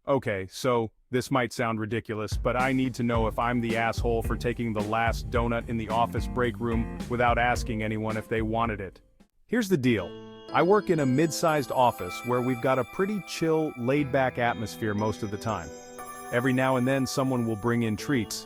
Okay, so this might sound ridiculous, but I need to know if I'm the asshole for taking the last donut in the office break room without asking anyone if they wanted it. Here's the deal. I work in a mid-sized office where we've got a pretty chill, laid-back atmosphere most of the time. Every now and then someone will bring in treats.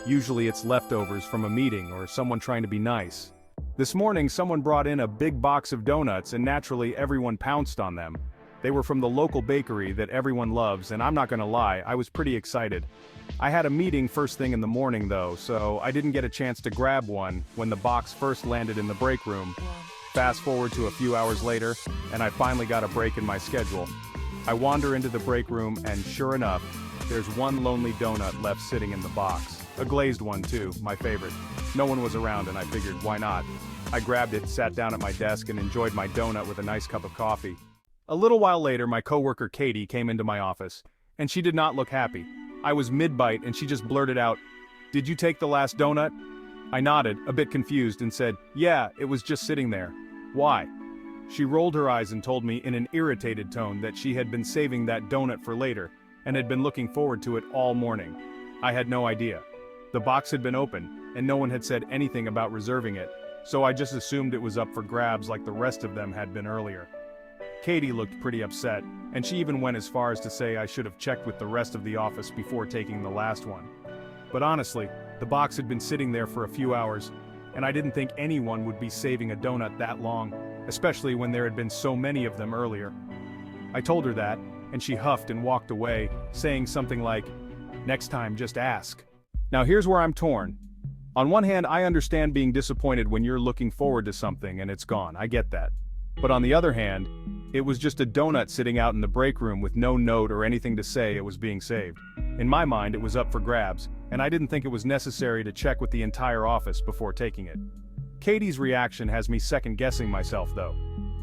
Usually it's leftovers from a meeting or someone trying to be nice. This morning someone brought in a big box of donuts and naturally everyone pounced on them. They were from the local bakery that everyone loves, and I'm not gonna lie, I was pretty excited. I had a meeting first thing in the morning though, so I didn't get a chance to grab one when the box first landed in the break room. Fast forward to a few hours later, and I finally got a break in my schedule. I wander into the break room and sure enough, there's one lonely donut left sitting in the box. A glazed one too, my favorite. No one was around and I figured, why not? I grabbed it, sat down at my desk and enjoyed my donut with a nice cup of coffee. A little while later, my coworker Katie came into my office, and she did not look happy. I was mid-bite and she just blurted out, "Did you take the last donut?" I nodded, a bit confused, and said, "Yeah, it was just sitting there." "Why?" She rolled her eyes and told me in an irritated tone that she had been saving that donut for later, and had been looking forward to it all morning. I had no idea. The box had been opened, and no one had said anything about reserving it, so I just assumed it was up for grabs like the rest of them had been earlier. Katie looked pretty upset, and she even went as far as to say I should have checked with the rest of the office before taking the last one. But honestly, the box had been sitting there for a few hours, and I didn't think anyone would be saving a donut that long, especially when there had been so many of them earlier. I told her that, and she huffed and walked away, saying something like, "Next time, just ask." Now here's where I'm torn. On one hand, I understand being disappointed when you're looking forward to something and it's gone, I get that. But on the other hand, it was just a donut sitting out in the break room with no note or anything to say it was being saved. In my mind, it was up for grabs, and I didn't think it was necessary to check with the entire office before taking it. Katie's reaction has me second-guessing myself though.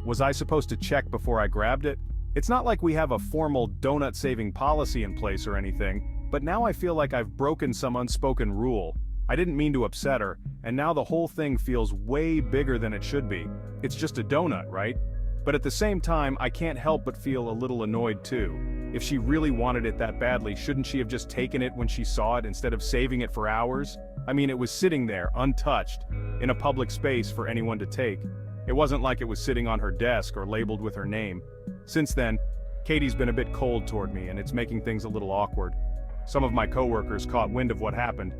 Was I supposed to check before I grabbed it? It's not like we have a formal donut-saving policy in place or anything, but now I feel like I've broken some unspoken rule. I didn't mean to upset her, and now the whole thing feels way bigger than it should be. It's just a donut, right? But at the same time, I can't help but feel a little annoyed too. If she really wanted it that badly, shouldn't she have just taken it when she saw it instead of saving it for hours? I mean, it was sitting there, untouched, in a public space for anyone to take. It wasn't like it was sitting on her desk or labeled with her name. Since then, Katie's been a bit cold toward me, and it's making things a little awkward. Some of my coworkers caught wind of what happened,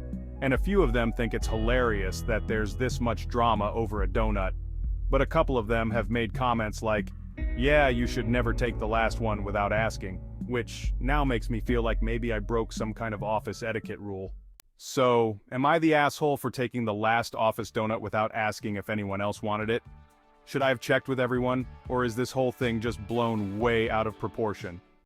and a few of them think it's hilarious that there's this much drama over a donut. But a couple of them have made comments like, "Yeah, you should never take the last one without asking," which now makes me feel like maybe I broke some kind of office etiquette rule. So, am I the asshole for taking the last office donut without asking if anyone else wanted it? Should I have checked with everyone, or is this whole thing just blown way out of proportion?